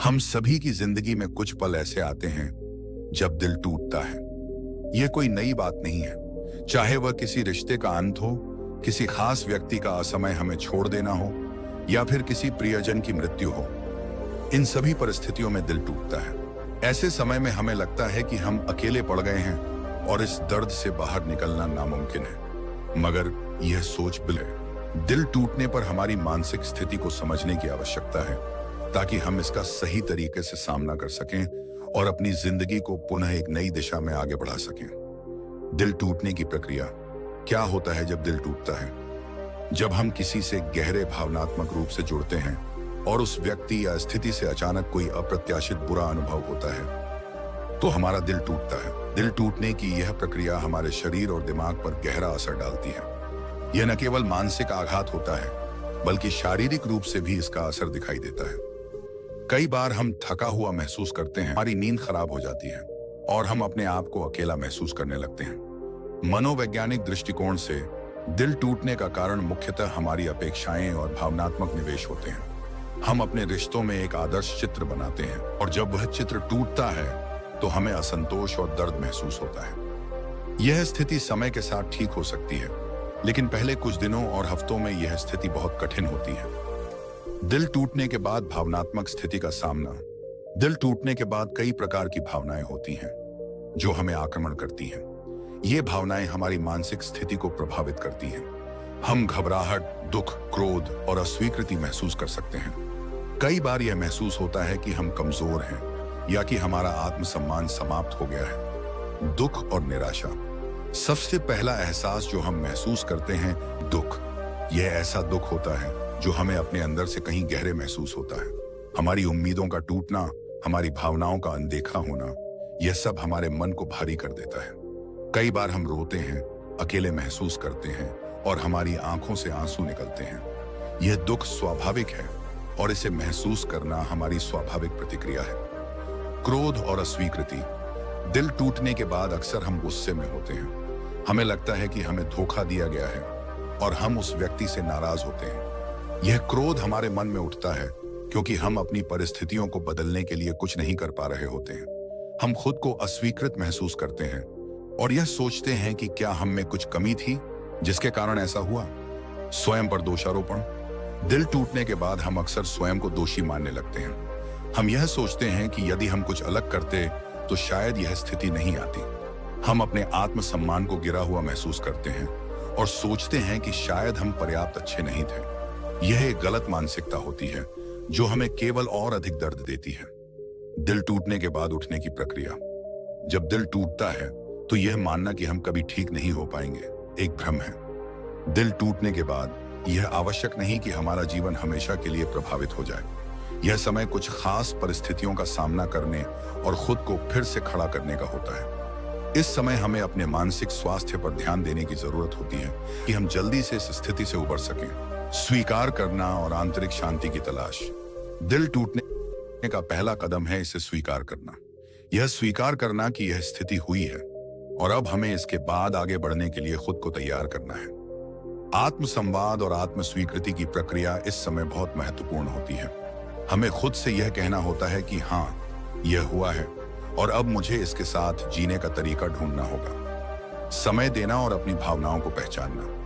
हम सभी की जिंदगी में कुछ पल ऐसे आते हैं जब दिल टूटता है। यह कोई नई बात नहीं है, चाहे वह किसी रिश्ते का अंत हो, किसी खास व्यक्ति का असमय हमें छोड़ देना हो या फिर किसी प्रियजन की मृत्यु हो। इन सभी परिस्थितियों में दिल टूटता है। ऐसे समय में हमें लगता है कि हम अकेले पड़ गए हैं और इस दर्द से बाहर निकलना नामुमकिन है। मगर यह सोच बिल्कुल है। दिल टूटने पर हमारी मानसिक स्थिति को समझने की आवश्यकता है ताकि हम इसका सही तरीके से सामना कर सकें और अपनी जिंदगी को पुनः एक नई दिशा में आगे बढ़ा सकें। दिल टूटने की प्रक्रिया क्या होता है? जब दिल टूटता है, जब हम किसी से गहरे भावनात्मक रूप से जुड़ते हैं और उस व्यक्ति या स्थिति से अचानक कोई अप्रत्याशित बुरा अनुभव होता है तो हमारा दिल टूटता है। दिल टूटने की यह प्रक्रिया हमारे शरीर और दिमाग पर गहरा असर डालती है। यह न केवल मानसिक आघात होता है बल्कि शारीरिक रूप से भी इसका असर दिखाई देता है। कई बार हम थका हुआ महसूस करते हैं, हमारी नींद खराब हो जाती है और हम अपने आप को अकेला महसूस करने लगते हैं। मनोवैज्ञानिक दृष्टिकोण से दिल टूटने का कारण मुख्यतः हमारी अपेक्षाएं और भावनात्मक निवेश होते हैं। हम अपने रिश्तों में एक आदर्श चित्र बनाते हैं और जब वह चित्र टूटता है तो हमें असंतोष और दर्द महसूस होता है। यह स्थिति समय के साथ ठीक हो सकती है, लेकिन पहले कुछ दिनों और हफ्तों में यह स्थिति बहुत कठिन होती है। दिल टूटने के बाद भावनात्मक स्थिति का सामना। दिल टूटने के बाद कई प्रकार की भावनाएं होती हैं जो हमें आक्रमण करती हैं। ये भावनाएं हमारी मानसिक स्थिति को प्रभावित करती हैं। हम घबराहट, दुख, क्रोध और अस्वीकृति महसूस कर सकते हैं। कई बार यह महसूस होता है कि हम कमजोर हैं या कि हमारा आत्मसम्मान समाप्त हो गया है। दुख और निराशा। सबसे पहला एहसास जो हम महसूस करते हैं, दुख। यह ऐसा दुख होता है जो हमें अपने अंदर से कहीं गहरे महसूस होता है। हमारी उम्मीदों का टूटना, हमारी भावनाओं का अनदेखा होना, यह सब हमारे मन को भारी कर देता है। कई बार हम रोते हैं, अकेले महसूस करते हैं और हमारी आंखों से आंसू निकलते हैं। यह दुख स्वाभाविक है और इसे महसूस करना हमारी स्वाभाविक प्रतिक्रिया है। क्रोध और अस्वीकृति। दिल टूटने के बाद अक्सर हम गुस्से में होते हैं। हमें लगता है कि हमें धोखा दिया गया है और हम उस व्यक्ति से नाराज होते हैं। यह क्रोध हमारे मन में उठता है क्योंकि हम अपनी परिस्थितियों को बदलने के लिए कुछ नहीं कर पा रहे होते हैं। हम खुद को अस्वीकृत महसूस करते हैं और यह सोचते हैं कि क्या हम में कुछ कमी थी जिसके कारण ऐसा हुआ। स्वयं पर दोषारोपण। दिल टूटने के बाद हम अक्सर स्वयं को दोषी मानने लगते हैं। हम यह सोचते हैं कि यदि हम कुछ अलग करते तो शायद यह स्थिति नहीं आती। हम अपने आत्मसम्मान को गिरा हुआ महसूस करते हैं और सोचते हैं कि शायद हम पर्याप्त अच्छे नहीं थे। यह एक गलत मानसिकता होती है जो हमें केवल और अधिक दर्द देती है। दिल टूटने के बाद उठने की प्रक्रिया। जब दिल टूटता है तो यह मानना कि हम कभी ठीक नहीं हो पाएंगे एक भ्रम है। दिल टूटने के बाद यह आवश्यक नहीं कि हमारा जीवन हमेशा के लिए प्रभावित हो जाए। यह समय कुछ खास परिस्थितियों का सामना करने और खुद को फिर से खड़ा करने का होता है। इस समय हमें अपने मानसिक स्वास्थ्य पर ध्यान देने की जरूरत होती है कि हम जल्दी से इस स्थिति से उबर सकें। स्वीकार करना और आंतरिक शांति की तलाश। दिल टूटने का पहला कदम है इसे स्वीकार करना। यह स्वीकार करना कि यह स्थिति हुई है और अब हमें इसके बाद आगे बढ़ने के लिए खुद को तैयार करना है। आत्मसंवाद और आत्म स्वीकृति की प्रक्रिया इस समय बहुत महत्वपूर्ण होती है। हमें खुद से यह कहना होता है कि हाँ, यह हुआ है और अब मुझे इसके साथ जीने का तरीका ढूंढना होगा। समय देना और अपनी भावनाओं को पहचानना।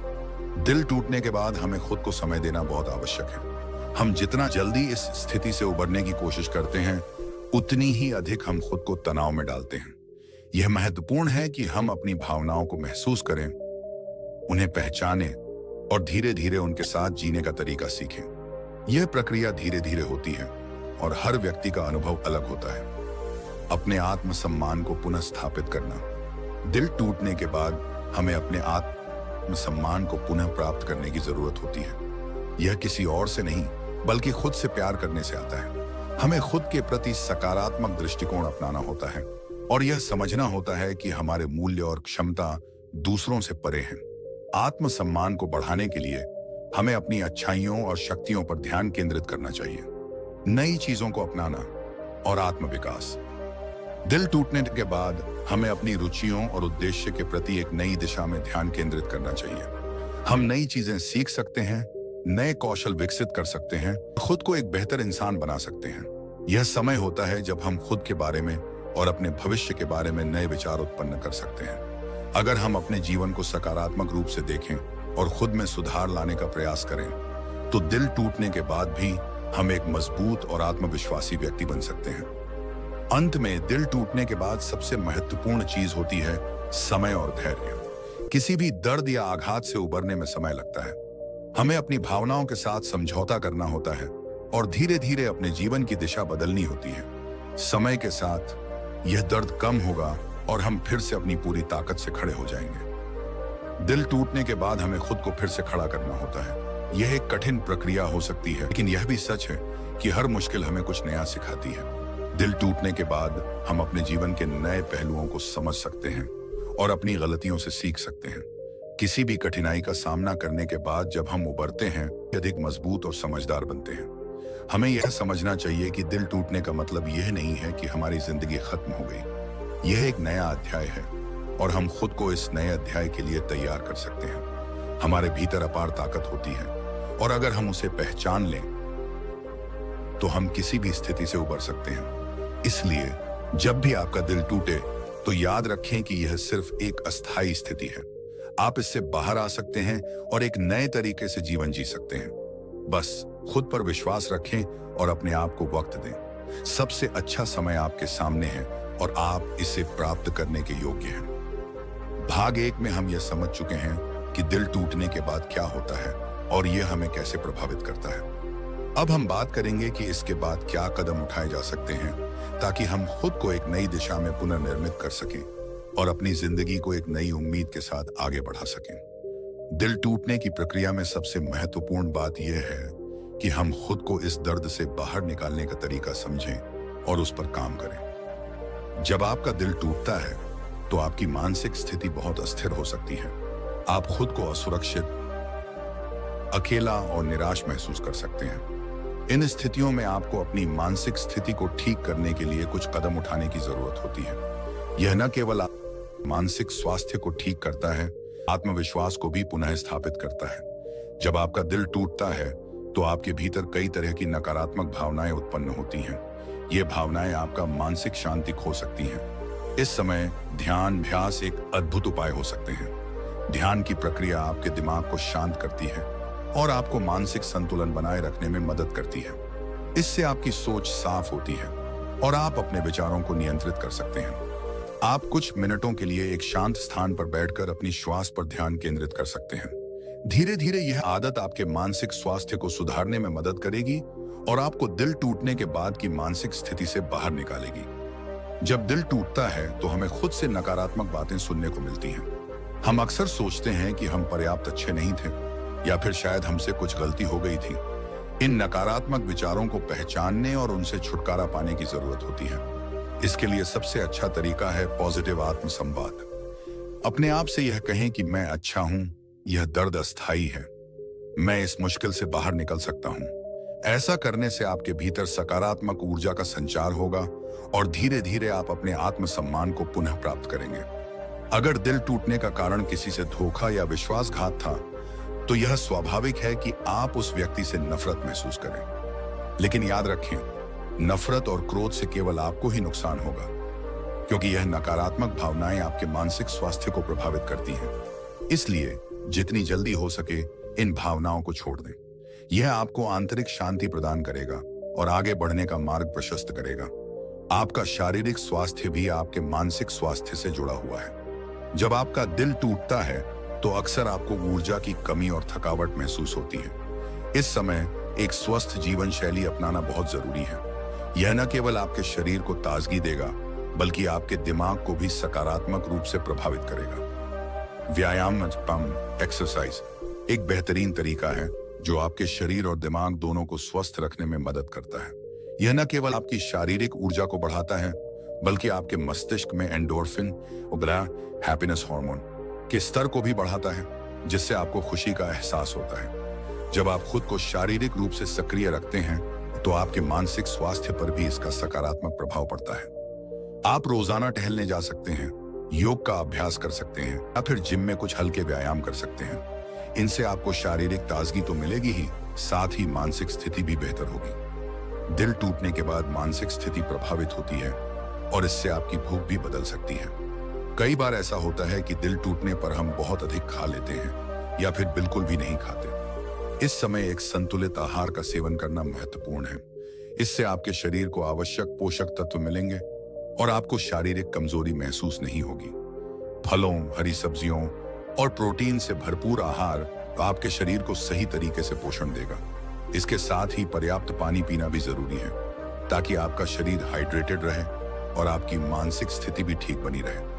दिल टूटने के बाद हमें खुद को समय देना बहुत आवश्यक है। हम जितना जल्दी इस स्थिति से उबरने की कोशिश करते हैं उतनी ही अधिक हम खुद को तनाव में डालते हैं। यह महत्वपूर्ण है कि हम अपनी भावनाओं को महसूस करें, उन्हें पहचानें और धीरे धीरे उनके साथ जीने का तरीका सीखें। यह प्रक्रिया धीरे धीरे होती है और हर व्यक्ति का अनुभव अलग होता है। अपने आत्मसम्मान को पुनः स्थापित करना। दिल टूटने के बाद हमें अपने आत्मसम्मान को पुनः प्राप्त करने की जरूरत होती है। यह किसी और से नहीं बल्कि खुद से प्यार करने से आता है। हमें खुद के प्रति सकारात्मक दृष्टिकोण अपनाना होता है और यह समझना होता है कि हमारे मूल्य और क्षमता दूसरों से परे हैं। आत्मसम्मान को बढ़ाने के लिए हमें अपनी अच्छाइयों और शक्तियों पर ध्यान केंद्रित करना चाहिए। नई चीजों को अपनाना और आत्मविकास। दिल टूटने के बाद हमें अपनी रुचियों और उद्देश्य के प्रति एक नई दिशा में ध्यान केंद्रित करना चाहिए। हम नई चीजें सीख सकते हैं, नए कौशल विकसित कर सकते हैं, खुद को एक बेहतर इंसान बना सकते हैं। यह समय होता है जब हम खुद के बारे में और अपने भविष्य के बारे में नए विचार उत्पन्न कर सकते हैं। अगर हम अपने जीवन को सकारात्मक रूप से देखें और खुद में सुधार लाने का प्रयास करें, तो दिल टूटने के बाद भी हम एक मजबूत और आत्मविश्वासी व्यक्ति बन सकते हैं। अंत में दिल टूटने के बाद सबसे महत्वपूर्ण चीज होती है समय और धैर्य। किसी भी दर्द या आघात से उबरने में समय लगता है। हमें अपनी भावनाओं के साथ समझौता करना होता है और धीरे धीरे अपने जीवन की दिशा बदलनी होती है। समय के साथ यह दर्द कम होगा और हम फिर से अपनी पूरी ताकत से खड़े हो जाएंगे। दिल टूटने के बाद हमें खुद को फिर से खड़ा करना होता है। यह एक कठिन प्रक्रिया हो सकती है, लेकिन यह भी सच है कि हर मुश्किल हमें कुछ नया सिखाती है। दिल टूटने के बाद हम अपने जीवन के नए पहलुओं को समझ सकते हैं और अपनी गलतियों से सीख सकते हैं। किसी भी कठिनाई का सामना करने के बाद जब हम उबरते हैं, अधिक मजबूत और समझदार बनते हैं। हमें यह समझना चाहिए कि दिल टूटने का मतलब यह नहीं है कि हमारी जिंदगी खत्म हो गई। यह एक नया अध्याय है और हम खुद को इस नए अध्याय के लिए तैयार कर सकते हैं। हमारे भीतर अपार ताकत होती है और अगर हम उसे पहचान लें तो हम किसी भी स्थिति से उबर सकते हैं। इसलिए जब भी आपका दिल टूटे तो याद रखें कि यह सिर्फ एक अस्थायी स्थिति है। आप इससे बाहर आ सकते हैं और एक नए तरीके से जीवन जी सकते हैं। बस खुद पर विश्वास रखें और अपने आप को वक्त दें। सबसे अच्छा समय आपके सामने है और आप इसे प्राप्त करने के योग्य हैं। भाग 1 में हम यह समझ चुके हैं कि दिल टूटने के बाद क्या होता है और यह हमें कैसे प्रभावित करता है। अब हम बात करेंगे कि इसके बाद क्या कदम उठाए जा सकते हैं ताकि हम खुद को एक नई दिशा में पुनर्निर्मित कर सकें और अपनी जिंदगी को एक नई उम्मीद के साथ आगे बढ़ा सकें। दिल टूटने की प्रक्रिया में सबसे महत्वपूर्ण बात यह है कि हम खुद को इस दर्द से बाहर निकालने का तरीका समझें और उस पर काम करें। जब आपका दिल टूटता है तो आपकी मानसिक स्थिति बहुत अस्थिर हो सकती है। आप खुद को असुरक्षित, अकेला और निराश महसूस कर सकते हैं। इन स्थितियों में आपको अपनी मानसिक स्थिति को ठीक करने के लिए कुछ कदम उठाने की जरूरत होती है। यह न केवल मानसिक स्वास्थ्य को ठीक करता है, आत्मविश्वास को भी पुनः स्थापित करता है। जब आपका दिल टूटता है तो आपके भीतर कई तरह की नकारात्मक भावनाएं उत्पन्न होती हैं। ये भावनाएं आपका मानसिक शांति खो सकती हैं। इस समय ध्यान अभ्यास एक अद्भुत उपाय हो सकते हैं। ध्यान की प्रक्रिया आपके दिमाग को शांत करती है और आपको मानसिक संतुलन बनाए रखने में मदद करती है। इससे आपकी सोच साफ होती है और आप अपने विचारों को नियंत्रित कर सकते हैं। आप कुछ मिनटों के लिए एक शांत स्थान पर बैठकर अपनी श्वास पर ध्यान केंद्रित कर सकते हैं। धीरे धीरे यह आदत आपके मानसिक स्वास्थ्य को सुधारने में मदद करेगी और आपको दिल टूटने के बाद की मानसिक स्थिति से बाहर निकालेगी। जब दिल टूटता है तो हमें खुद से नकारात्मक बातें सुनने को मिलती हैं। हम अक्सर सोचते हैं कि हम पर्याप्त अच्छे नहीं थे या फिर शायद हमसे कुछ गलती हो गई थी। इन नकारात्मक विचारों को पहचानने और उनसे छुटकारा पाने की जरूरत होती है। इसके लिए सबसे अच्छा तरीका है पॉजिटिव आत्मसंवाद। अपने आप से यह कहें कि मैं अच्छा हूं, यह दर्द अस्थायी है, मैं इस मुश्किल से बाहर निकल सकता हूं। ऐसा करने से आपके भीतर सकारात्मक ऊर्जा का संचार होगा और धीरे धीरे आप अपने आत्मसम्मान को पुनः प्राप्त करेंगे। अगर दिल टूटने का कारण किसी से धोखा या विश्वासघात था तो यह स्वाभाविक है कि आप उस व्यक्ति से नफरत महसूस करें। लेकिन याद रखें, नफरत और क्रोध से केवल आपको ही नुकसान होगा, क्योंकि यह नकारात्मक भावनाएं आपके मानसिक स्वास्थ्य को प्रभावित करती हैं। इसलिए जितनी जल्दी हो सके इन भावनाओं को छोड़ दें। यह आपको आंतरिक शांति प्रदान करेगा और आगे बढ़ने का मार्ग प्रशस्त करेगा। आपका शारीरिक स्वास्थ्य भी आपके मानसिक स्वास्थ्य से जुड़ा हुआ है। जब आपका दिल टूटता है तो अक्सर आपको ऊर्जा की कमी और थकावट महसूस होती है। इस समय एक स्वस्थ जीवन शैली अपनाना बहुत जरूरी है। यह न केवल आपके शरीर को ताजगी देगा, बल्कि आपके दिमाग को भी सकारात्मक रूप से प्रभावित करेगा। व्यायाम एक्सरसाइज एक बेहतरीन तरीका है जो आपके शरीर और दिमाग दोनों को स्वस्थ रखने में मदद करता है। यह न केवल आपकी शारीरिक ऊर्जा को बढ़ाता है, बल्कि आपके मस्तिष्क में एंडोर्फिन हैप्पीनेस हार्मोन के स्तर को भी बढ़ाता है, जिससे आपको खुशी का एहसास होता है। जब आप खुद को शारीरिक रूप से सक्रिय रखते हैं तो आपके मानसिक स्वास्थ्य पर भी इसका सकारात्मक प्रभाव पड़ता है। आप रोजाना टहलने जा सकते हैं, योग का अभ्यास कर सकते हैं या फिर जिम में कुछ हल्के व्यायाम कर सकते हैं। इनसे आपको शारीरिक ताजगी तो मिलेगी ही, साथ ही मानसिक स्थिति भी बेहतर होगी। दिल टूटने के बाद मानसिक स्थिति प्रभावित होती है और इससे आपकी भूख भी बदल सकती है। कई बार ऐसा होता है कि दिल टूटने पर हम बहुत अधिक खा लेते हैं या फिर बिल्कुल भी नहीं खाते। इस समय एक संतुलित आहार का सेवन करना महत्वपूर्ण है। इससे आपके शरीर को आवश्यक पोषक तत्व मिलेंगे और आपको शारीरिक कमजोरी महसूस नहीं होगी। फलों, हरी सब्जियों और प्रोटीन से भरपूर आहार आपके शरीर को सही तरीके से पोषण देगा। इसके साथ ही पर्याप्त पानी पीना भी जरूरी है ताकि आपका शरीर हाइड्रेटेड रहे और आपकी मानसिक स्थिति भी ठीक बनी रहे।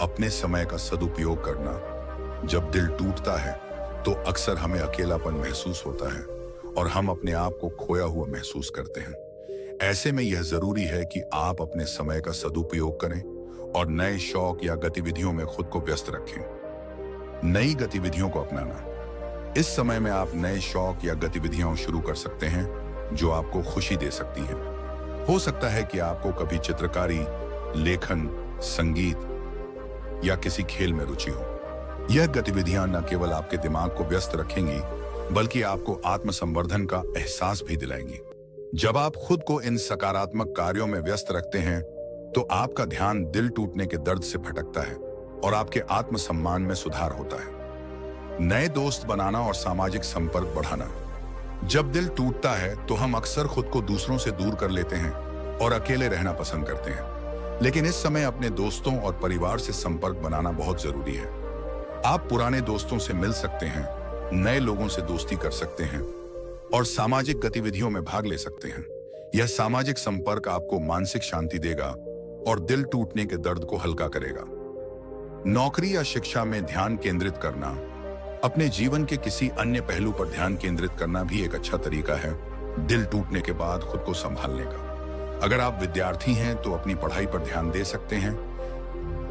अपने समय का सदुपयोग करना। जब दिल टूटता है तो अक्सर हमें अकेलापन महसूस होता है और हम अपने आप को खोया हुआ महसूस करते हैं। ऐसे में यह जरूरी है कि आप अपने समय का सदुपयोग करें और नए शौक या गतिविधियों में खुद को व्यस्त रखें। नई गतिविधियों को अपनाना। इस समय में आप नए शौक या गतिविधियां शुरू कर सकते हैं जो आपको खुशी दे सकती हैं। हो सकता है कि आपको कभी चित्रकारी, लेखन, संगीत या किसी खेल में रुचि हो। यह गतिविधियां न केवल आपके दिमाग को व्यस्त रखेंगी बल्कि आपको आत्मसंवर्धन का एहसास भी दिलाएंगी। जब आप खुद को इन सकारात्मक कार्यों में व्यस्त रखते हैं तो आपका ध्यान दिल टूटने के दर्द से भटकता है और आपके आत्मसम्मान में सुधार होता है। नए दोस्त बनाना और सामाजिक संपर्क बढ़ाना। जब दिल टूटता है तो हम अक्सर खुद को दूसरों से दूर कर लेते हैं और अकेले रहना पसंद करते हैं। लेकिन इस समय अपने दोस्तों और परिवार से संपर्क बनाना बहुत जरूरी है। आप पुराने दोस्तों से मिल सकते हैं, नए लोगों से दोस्ती कर सकते हैं और सामाजिक गतिविधियों में भाग ले सकते हैं। यह सामाजिक संपर्क आपको मानसिक शांति देगा और दिल टूटने के दर्द को हल्का करेगा। नौकरी या शिक्षा में ध्यान केंद्रित करना। अपने जीवन के किसी अन्य पहलू पर ध्यान केंद्रित करना भी एक अच्छा तरीका है दिल टूटने के बाद खुद को संभालने का। अगर आप विद्यार्थी हैं तो अपनी पढ़ाई पर ध्यान दे सकते हैं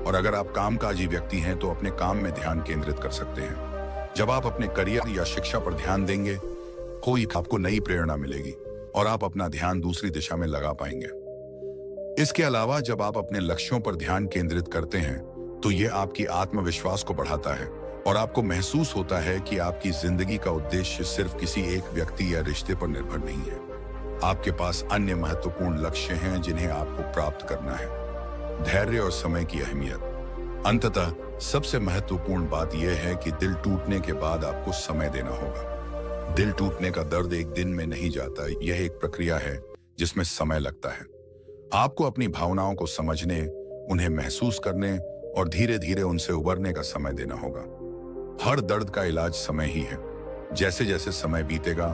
और अगर आप कामकाजी व्यक्ति हैं तो अपने काम में ध्यान केंद्रित कर सकते हैं। जब आप अपने करियर या शिक्षा पर ध्यान देंगे कोई आपको नई प्रेरणा मिलेगी और आप अपना ध्यान दूसरी दिशा में लगा पाएंगे। इसके अलावा जब आप अपने लक्ष्यों पर ध्यान केंद्रित करते हैं तो यह आपकी आत्मविश्वास को बढ़ाता है और आपको महसूस होता है कि आपकी जिंदगी का उद्देश्य सिर्फ किसी एक व्यक्ति या रिश्ते पर निर्भर नहीं है। आपके पास अन्य महत्वपूर्ण लक्ष्य हैं जिन्हें आपको प्राप्त करना है। धैर्य और समय की अहमियत। अंततः सबसे महत्वपूर्ण बात यह है कि दिल टूटने के बाद आपको समय देना होगा। दिल टूटने का दर्द एक दिन में नहीं जाता, यह एक प्रक्रिया है जिसमें समय लगता है। आपको अपनी भावनाओं को समझने, उन्हें महसूस करने और धीरे धीरे उनसे उबरने का समय देना होगा। हर दर्द का इलाज समय ही है। जैसे जैसे समय बीतेगा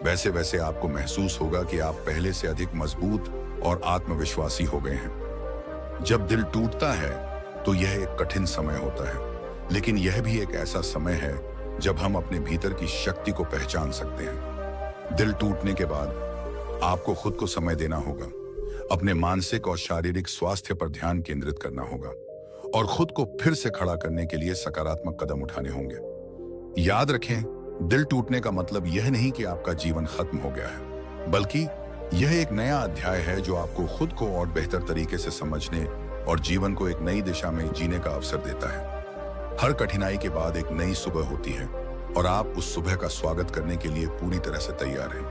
वैसे वैसे आपको महसूस होगा कि आप पहले से अधिक मजबूत और आत्मविश्वासी हो गए हैं। जब दिल टूटता है तो यह एक कठिन समय होता है, लेकिन यह भी एक ऐसा समय है जब हम अपने भीतर की शक्ति को पहचान सकते हैं। दिल टूटने के बाद आपको खुद को समय देना होगा, अपने मानसिक और शारीरिक स्वास्थ्य पर ध्यान केंद्रित करना होगा और खुद को फिर से खड़ा करने के लिए सकारात्मक कदम उठाने होंगे। याद रखें, दिल टूटने का मतलब यह नहीं कि आपका जीवन खत्म हो गया है, बल्कि यह एक नया अध्याय है जो आपको खुद को और बेहतर तरीके से समझने और जीवन को एक नई दिशा में जीने का अवसर देता है। हर कठिनाई के बाद एक नई सुबह होती है और आप उस सुबह का स्वागत करने के लिए पूरी तरह से तैयार हैं।